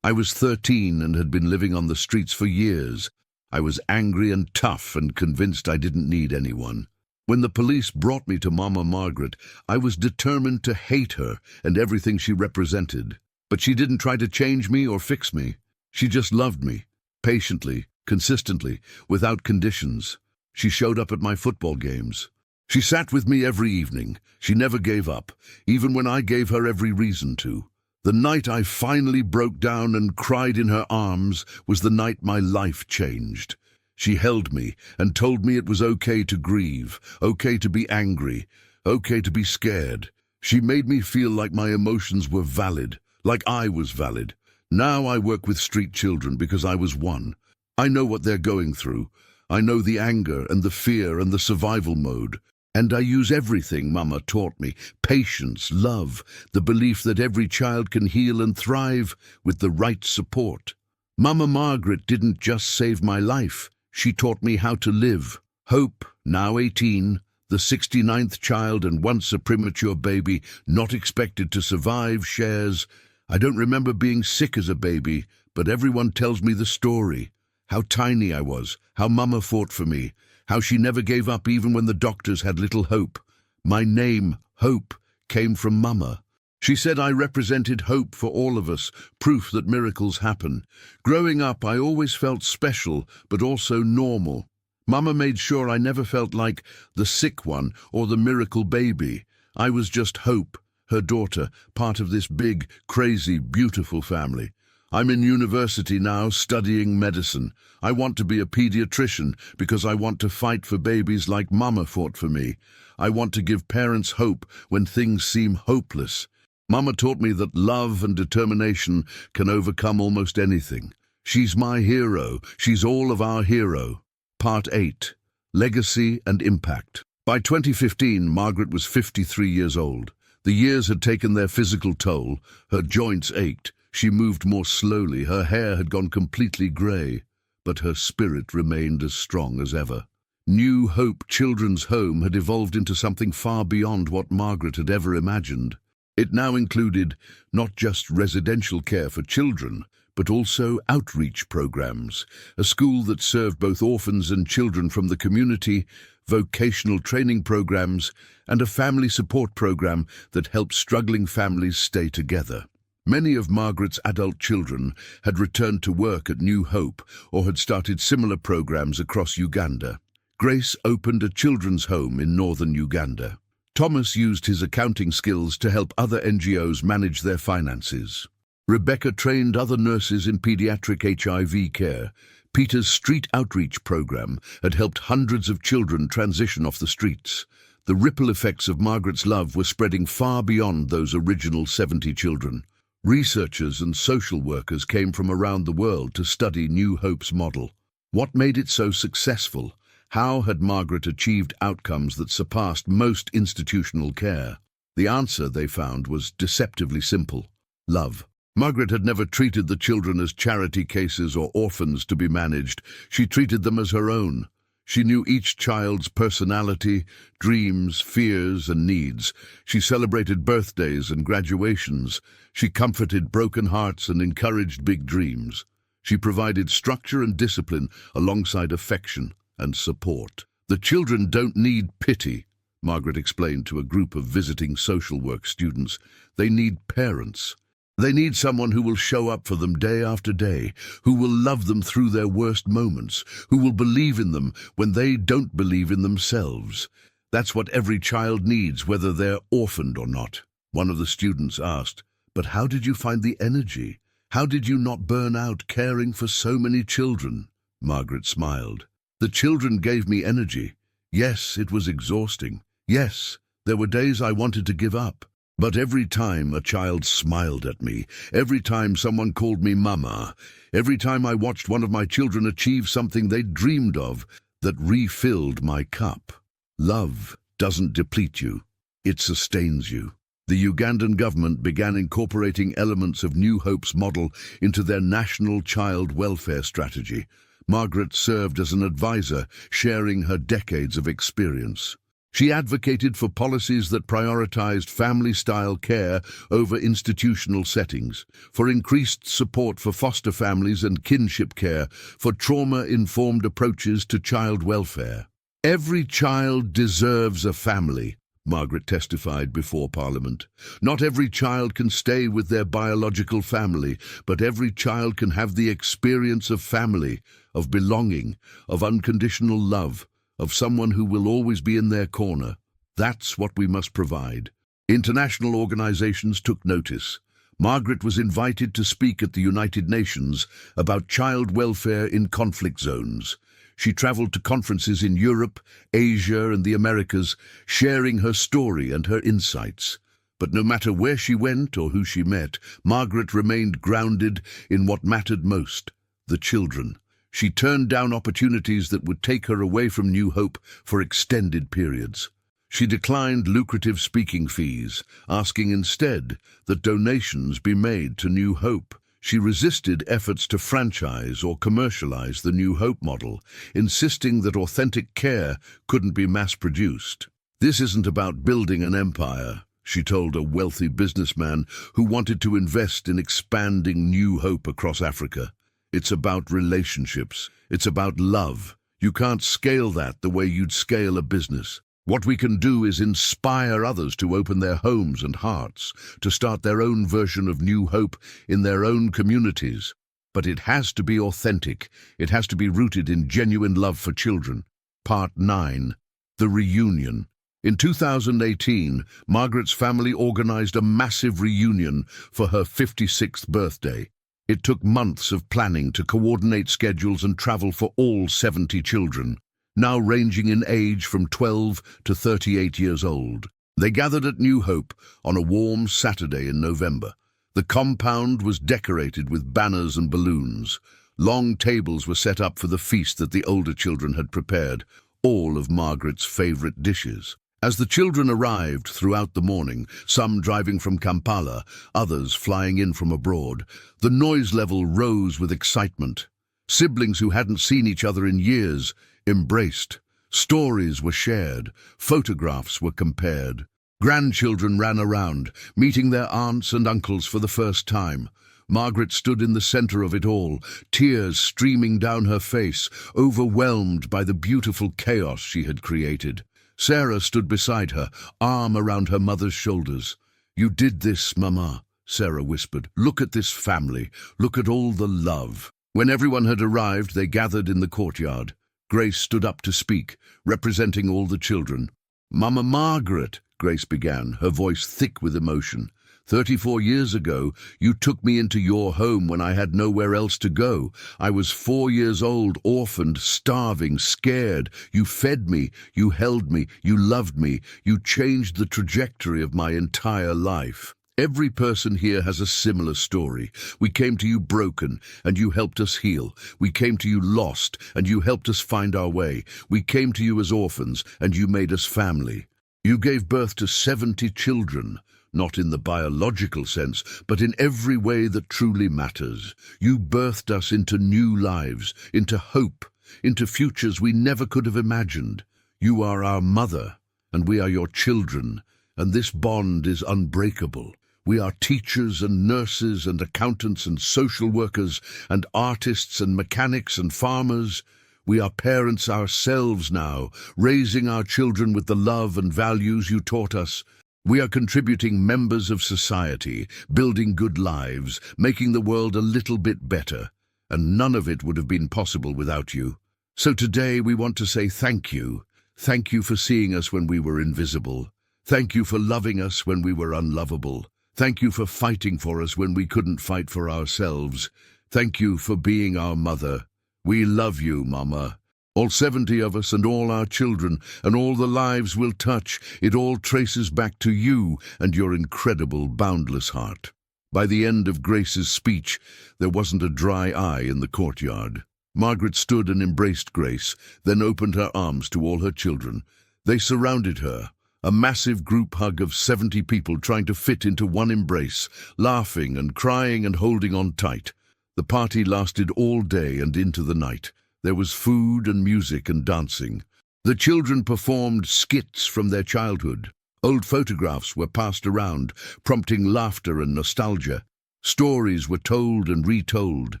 I was 13 and had been living on the streets for years. I was angry and tough and convinced I didn't need anyone. When the police brought me to Mama Margaret, I was determined to hate her and everything she represented. But she didn't try to change me or fix me. She just loved me, patiently, consistently, without conditions. She showed up at my football games. She sat with me every evening. She never gave up, even when I gave her every reason to. The night I finally broke down and cried in her arms was the night my life changed. She held me and told me it was okay to grieve, okay to be angry, okay to be scared. She made me feel like my emotions were valid, like I was valid. Now I work with street children because I was one. I know what they're going through. I know the anger and the fear and the survival mode. And I use everything Mama taught me: patience, love, the belief that every child can heal and thrive with the right support. Mama Margaret didn't just save my life. She taught me how to live. Hope, now 18, the 69th child and once a premature baby, not expected to survive, shares, "I don't remember being sick as a baby, but everyone tells me the story. How tiny I was, how Mama fought for me, how she never gave up even when the doctors had little hope. My name, Hope, came from Mama. She said I represented hope for all of us, proof that miracles happen. Growing up, I always felt special, but also normal. Mama made sure I never felt like the sick one or the miracle baby. I was just Hope, her daughter, part of this big, crazy, beautiful family. I'm in university now, studying medicine. I want to be a pediatrician because I want to fight for babies like Mama fought for me. I want to give parents hope when things seem hopeless. Mama taught me that love and determination can overcome almost anything. She's my hero. She's all of our hero. Part 8. Legacy and Impact. By 2015, Margaret was 53 years old. The years had taken their physical toll. Her joints ached. She moved more slowly. Her hair had gone completely grey, but her spirit remained as strong as ever. New Hope Children's Home had evolved into something far beyond what Margaret had ever imagined. It now included not just residential care for children, but also outreach programs, a school that served both orphans and children from the community, vocational training programs, and a family support program that helped struggling families stay together. Many of Margaret's adult children had returned to work at New Hope or had started similar programs across Uganda. Grace opened a children's home in northern Uganda. Thomas used his accounting skills to help other NGOs manage their finances. Rebecca trained other nurses in pediatric HIV care. Peter's street outreach program had helped hundreds of children transition off the streets. The ripple effects of Margaret's love were spreading far beyond those original 70 children. Researchers and social workers came from around the world to study New Hope's model. What made it so successful? How had Margaret achieved outcomes that surpassed most institutional care? The answer, they found, was deceptively simple: love. Margaret had never treated the children as charity cases or orphans to be managed. She treated them as her own. She knew each child's personality, dreams, fears, and needs. She celebrated birthdays and graduations. She comforted broken hearts and encouraged big dreams. She provided structure and discipline alongside affection and support. The children don't need pity, Margaret explained to a group of visiting social work students. They need parents. They need someone who will show up for them day after day, who will love them through their worst moments, who will believe in them when they don't believe in themselves. That's what every child needs, whether they're orphaned or not. One of the students asked, "But how did you find the energy? How did you not burn out caring for so many children?" Margaret smiled. "The children gave me energy. Yes, it was exhausting. Yes, there were days I wanted to give up. But every time a child smiled at me, every time someone called me Mama, every time I watched one of my children achieve something they'd dreamed of, that refilled my cup. Love doesn't deplete you, it sustains you." The Ugandan government began incorporating elements of New Hope's model into their national child welfare strategy. Margaret served as an advisor, sharing her decades of experience. She advocated for policies that prioritized family-style care over institutional settings, for increased support for foster families and kinship care, for trauma-informed approaches to child welfare. "Every child deserves a family," Margaret testified before Parliament. "Not every child can stay with their biological family, but every child can have the experience of family, of belonging, of unconditional love, of someone who will always be in their corner. That's what we must provide." International organizations took notice. Margaret was invited to speak at the United Nations about child welfare in conflict zones. She traveled to conferences in Europe, Asia, and the Americas, sharing her story and her insights. But no matter where she went or who she met, Margaret remained grounded in what mattered most: the children. She turned down opportunities that would take her away from New Hope for extended periods. She declined lucrative speaking fees, asking instead that donations be made to New Hope. She resisted efforts to franchise or commercialize the New Hope model, insisting that authentic care couldn't be mass-produced. "This isn't about building an empire," she told a wealthy businessman who wanted to invest in expanding New Hope across Africa. "It's about relationships. It's about love. You can't scale that the way you'd scale a business. What we can do is inspire others to open their homes and hearts, to start their own version of New Hope in their own communities. But it has to be authentic. It has to be rooted in genuine love for children." Part 9. The Reunion. In 2018, Margaret's family organized a massive reunion for her 56th birthday. It took months of planning to coordinate schedules and travel for all 70 children, now ranging in age from 12 to 38 years old. They gathered at New Hope on a warm Saturday in November. The compound was decorated with banners and balloons. Long tables were set up for the feast that the older children had prepared, all of Margaret's favorite dishes. As the children arrived throughout the morning, some driving from Kampala, others flying in from abroad, the noise level rose with excitement. Siblings who hadn't seen each other in years embraced. Stories were shared. Photographs were compared. Grandchildren ran around, meeting their aunts and uncles for the first time. Margaret stood in the center of it all, tears streaming down her face, overwhelmed by the beautiful chaos she had created. Sarah stood beside her, arm around her mother's shoulders. "You did this, Mama," Sarah whispered. "Look at this family. Look at all the love." When everyone had arrived, they gathered in the courtyard. Grace stood up to speak, representing all the children. "Mama Margaret," Grace began, her voice thick with emotion. 34 years ago, you took me into your home when I had nowhere else to go. I was 4 years old, orphaned, starving, scared. You fed me, you held me, you loved me. You changed the trajectory of my entire life. Every person here has a similar story. We came to you broken, and you helped us heal. We came to you lost, and you helped us find our way. We came to you as orphans, and you made us family. You gave birth to 70 children. Not in the biological sense, but in every way that truly matters. You birthed us into new lives, into hope, into futures we never could have imagined. You are our mother, and we are your children, and this bond is unbreakable. We are teachers and nurses and accountants and social workers and artists and mechanics and farmers. We are parents ourselves now, raising our children with the love and values you taught us. We are contributing members of society, building good lives, making the world a little bit better, and none of it would have been possible without you. So today we want to say thank you. Thank you for seeing us when we were invisible. Thank you for loving us when we were unlovable. Thank you for fighting for us when we couldn't fight for ourselves. Thank you for being our mother. We love you, Mama. All 70 of us and all our children and all the lives we'll touch, it all traces back to you and your incredible, boundless heart. By the end of Grace's speech, there wasn't a dry eye in the courtyard. Margaret stood and embraced Grace, then opened her arms to all her children. They surrounded her, a massive group hug of 70 people trying to fit into one embrace, laughing and crying and holding on tight. The party lasted all day and into the night. There was food and music and dancing. The children performed skits from their childhood. Old photographs were passed around, prompting laughter and nostalgia. Stories were told and retold,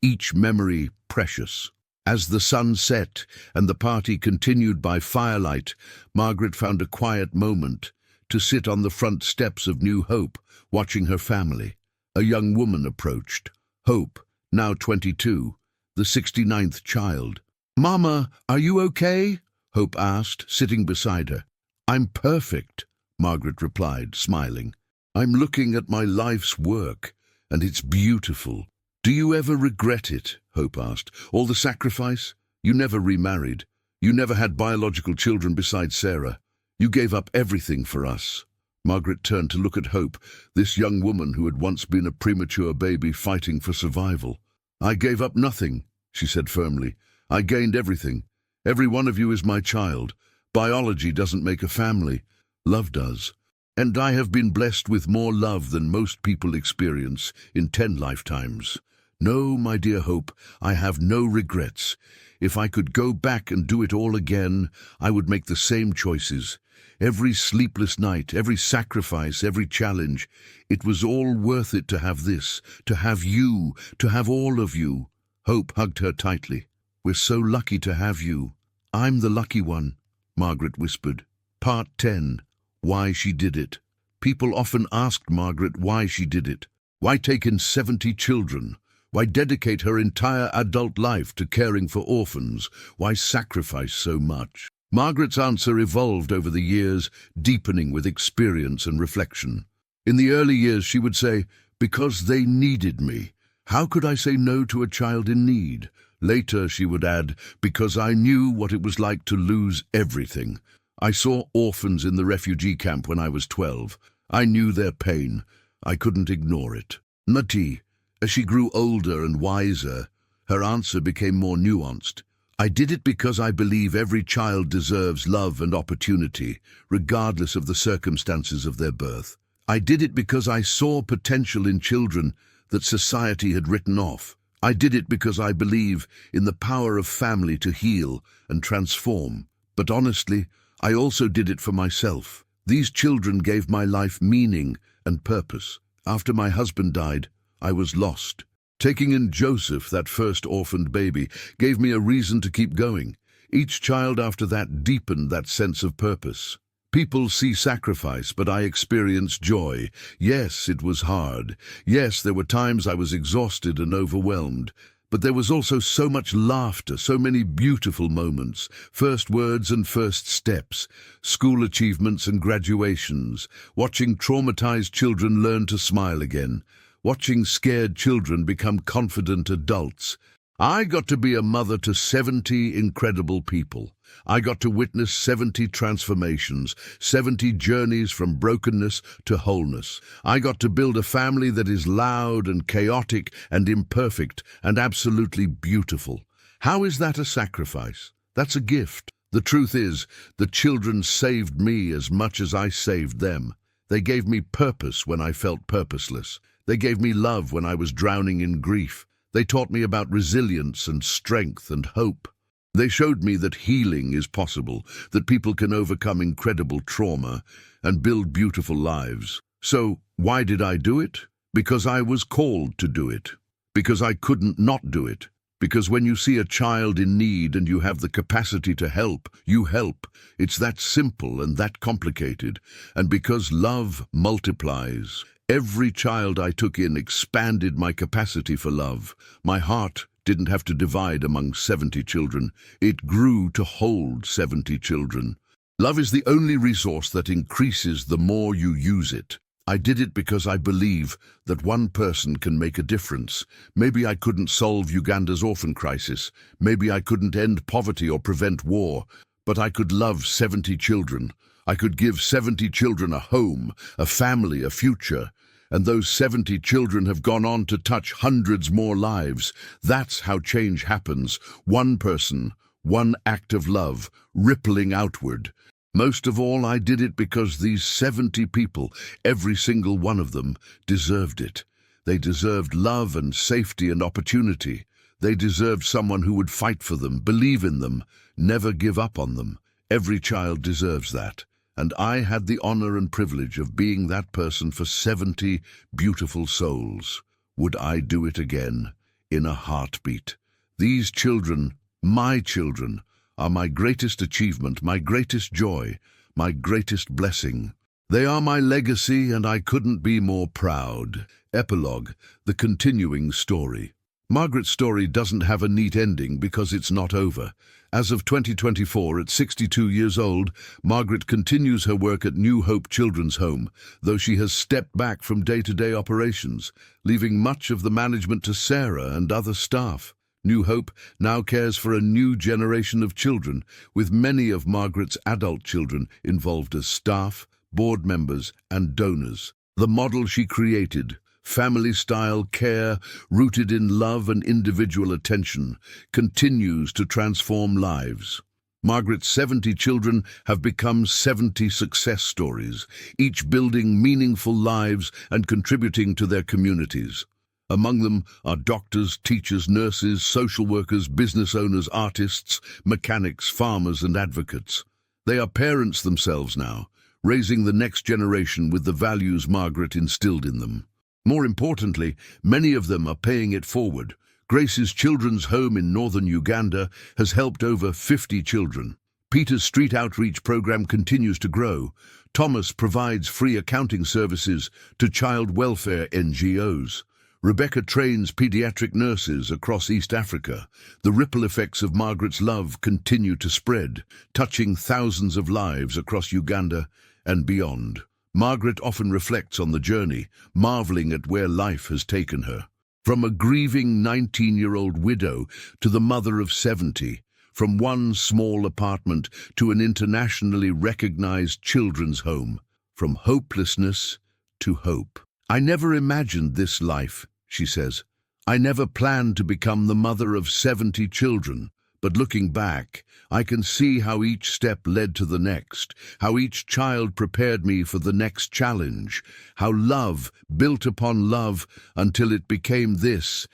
each memory precious. As the sun set and the party continued by firelight, Margaret found a quiet moment to sit on the front steps of New Hope, watching her family. A young woman approached. Hope, now 22, the 69th child. "Mama, are you okay?" Hope asked, sitting beside her. "I'm perfect," Margaret replied, smiling. "I'm looking at my life's work, and it's beautiful." "Do you ever regret it?" Hope asked. "All the sacrifice? You never remarried. You never had biological children besides Sarah. You gave up everything for us." Margaret turned to look at Hope, this young woman who had once been a premature baby fighting for survival. "I gave up nothing," she said firmly. "I gained everything. Every one of you is my child. Biology doesn't make a family. Love does. And I have been blessed with more love than most people experience in 10 lifetimes. No, my dear Hope, I have no regrets. If I could go back and do it all again, I would make the same choices. Every sleepless night, every sacrifice, every challenge, it was all worth it to have this, to have you, to have all of you." Hope hugged her tightly. "We're so lucky to have you." "I'm the lucky one," Margaret whispered. Part 10. Why she did it. People often asked Margaret why she did it. Why take in 70 children? Why dedicate her entire adult life to caring for orphans? Why sacrifice so much? Margaret's answer evolved over the years, deepening with experience and reflection. In the early years she would say, "Because they needed me. How could I say no to a child in need?" Later she would add, "Because I knew what it was like to lose everything. I saw orphans in the refugee camp when I was 12. I knew their pain. I couldn't ignore it." Nati, as she grew older and wiser, her answer became more nuanced. "I did it because I believe every child deserves love and opportunity, regardless of the circumstances of their birth. I did it because I saw potential in children that society had written off. I did it because I believe in the power of family to heal and transform. But honestly, I also did it for myself. These children gave my life meaning and purpose. After my husband died, I was lost. Taking in Joseph, that first orphaned baby, gave me a reason to keep going. Each child after that deepened that sense of purpose. People see sacrifice, but I experienced joy. Yes, it was hard. Yes, there were times I was exhausted and overwhelmed. But there was also so much laughter, so many beautiful moments, first words and first steps, school achievements and graduations, watching traumatized children learn to smile again, watching scared children become confident adults. I got to be a mother to 70 incredible people. I got to witness 70 transformations, 70 journeys from brokenness to wholeness. I got to build a family that is loud and chaotic and imperfect and absolutely beautiful. How is that a sacrifice? That's a gift. The truth is, the children saved me as much as I saved them. They gave me purpose when I felt purposeless. They gave me love when I was drowning in grief. They taught me about resilience and strength and hope. They showed me that healing is possible, that people can overcome incredible trauma and build beautiful lives. So, why did I do it? Because I was called to do it. Because I couldn't not do it. Because when you see a child in need and you have the capacity to help, you help. It's that simple and that complicated. And because love multiplies. Every child I took in expanded my capacity for love. My heart didn't have to divide among 70 children. It grew to hold 70 children. Love is the only resource that increases the more you use it. I did it because I believe that one person can make a difference. Maybe I couldn't solve Uganda's orphan crisis. Maybe I couldn't end poverty or prevent war. But I could love 70 children. I could give 70 children a home, a family, a future. And those 70 children have gone on to touch hundreds more lives. That's how change happens. One person, one act of love, rippling outward. Most of all, I did it because these 70 people, every single one of them, deserved it. They deserved love and safety and opportunity. They deserved someone who would fight for them, believe in them, never give up on them. Every child deserves that, and I had the honor and privilege of being that person for 70 beautiful souls. Would I do it again? In a heartbeat. These children, my children, are my greatest achievement, my greatest joy, my greatest blessing. They are my legacy, and I couldn't be more proud. Epilogue, the continuing story. Margaret's story doesn't have a neat ending because it's not over. As of 2024, at 62 years old, Margaret continues her work at New Hope Children's Home, though she has stepped back from day-to-day operations, leaving much of the management to Sarah and other staff. New Hope now cares for a new generation of children, with many of Margaret's adult children involved as staff, board members, and donors. The model she created, family-style care rooted in love and individual attention, continues to transform lives. Margaret's 70 children have become 70 success stories, each building meaningful lives and contributing to their communities. Among them are doctors, teachers, nurses, social workers, business owners, artists, mechanics, farmers, and advocates. They are parents themselves now, raising the next generation with the values Margaret instilled in them. More importantly, many of them are paying it forward. Grace's Children's Home in northern Uganda has helped over 50 children. Peter's street outreach program continues to grow. Thomas provides free accounting services to child welfare NGOs. Rebecca trains pediatric nurses across East Africa. The ripple effects of Margaret's love continue to spread, touching thousands of lives across Uganda and beyond. Margaret often reflects on the journey, marveling at where life has taken her. From a grieving 19-year-old widow to the mother of 70, from one small apartment to an internationally recognized children's home, from hopelessness to hope. I never imagined this life, she says. I never planned to become the mother of 70 children. But looking back, I can see how each step led to the next, how each child prepared me for the next challenge, how love built upon love until it became this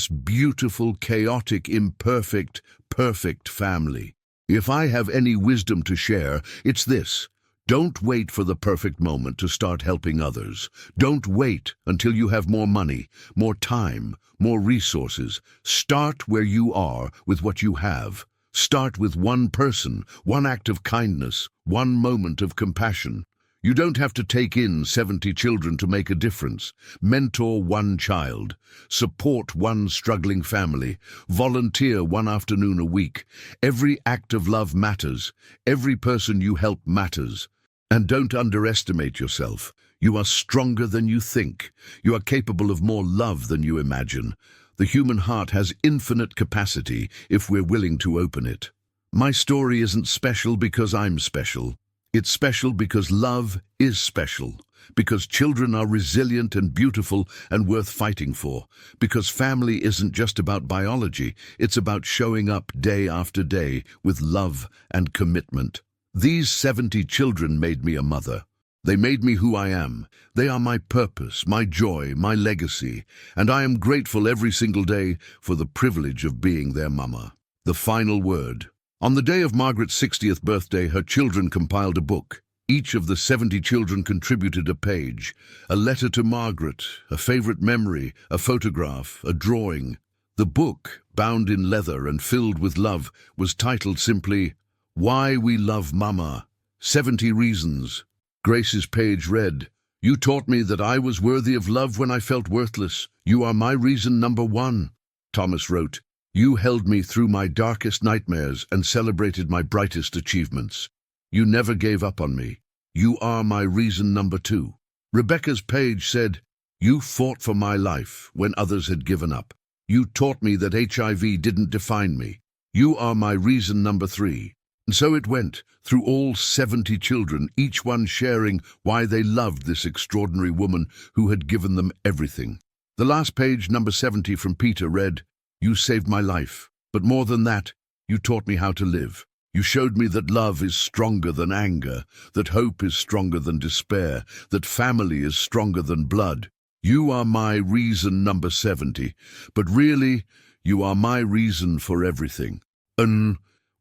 beautiful, chaotic, imperfect, perfect family. If I have any wisdom to share, it's this. Don't wait for the perfect moment to start helping others. Don't wait until you have more money, more time, more resources. Start where you are with what you have. Start with one person, one act of kindness, one moment of compassion. You don't have to take in 70 children to make a difference. Mentor one child. Support one struggling family. Volunteer one afternoon a week. Every act of love matters. Every person you help matters. And don't underestimate yourself. You are stronger than you think. You are capable of more love than you imagine. The human heart has infinite capacity if we're willing to open it. My story isn't special because I'm special. It's special because love is special. Because children are resilient and beautiful and worth fighting for. Because family isn't just about biology. It's about showing up day after day with love and commitment. These 70 children made me a mother. They made me who I am. They are my purpose, my joy, my legacy, and I am grateful every single day for the privilege of being their mama. The final word. On the day of Margaret's 60th birthday, her children compiled a book. Each of the 70 children contributed a page, a letter to Margaret, a favorite memory, a photograph, a drawing. The book, bound in leather and filled with love, was titled simply, Why We Love Mama, 70 Reasons. Grace's page read, You taught me that I was worthy of love when I felt worthless. You are my reason number one. Thomas wrote, You held me through my darkest nightmares and celebrated my brightest achievements. You never gave up on me. You are my reason number two. Rebecca's page said, You fought for my life when others had given up. You taught me that HIV didn't define me. You are my reason number three. And so it went, through all 70 children, each one sharing why they loved this extraordinary woman who had given them everything. The last page, number 70 from Peter, read, You saved my life, but more than that, you taught me how to live. You showed me that love is stronger than anger, that hope is stronger than despair, that family is stronger than blood. You are my reason number 70, but really, you are my reason for everything.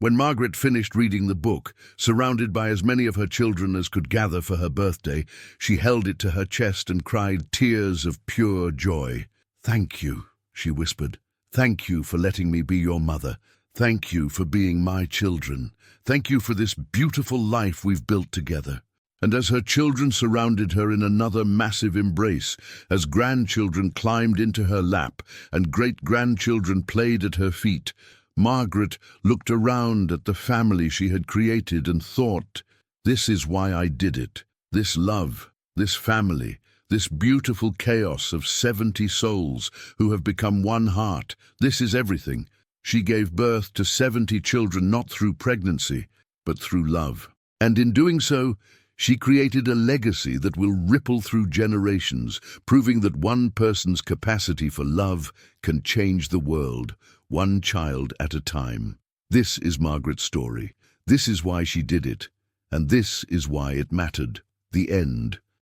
When Margaret finished reading the book, surrounded by as many of her children as could gather for her birthday, she held it to her chest and cried tears of pure joy. "Thank you," she whispered. "Thank you for letting me be your mother. Thank you for being my children. Thank you for this beautiful life we've built together." And as her children surrounded her in another massive embrace, as grandchildren climbed into her lap and great-grandchildren played at her feet, Margaret looked around at the family she had created and thought, "This is why I did it. This love, this family, this beautiful chaos of 70 souls who have become one heart. This is everything." She gave birth to 70 children not through pregnancy, but through love. And in doing so, she created a legacy that will ripple through generations, proving that one person's capacity for love can change the world, one child at a time. This is Margaret's story. This is why she did it. And this is why it mattered. The end.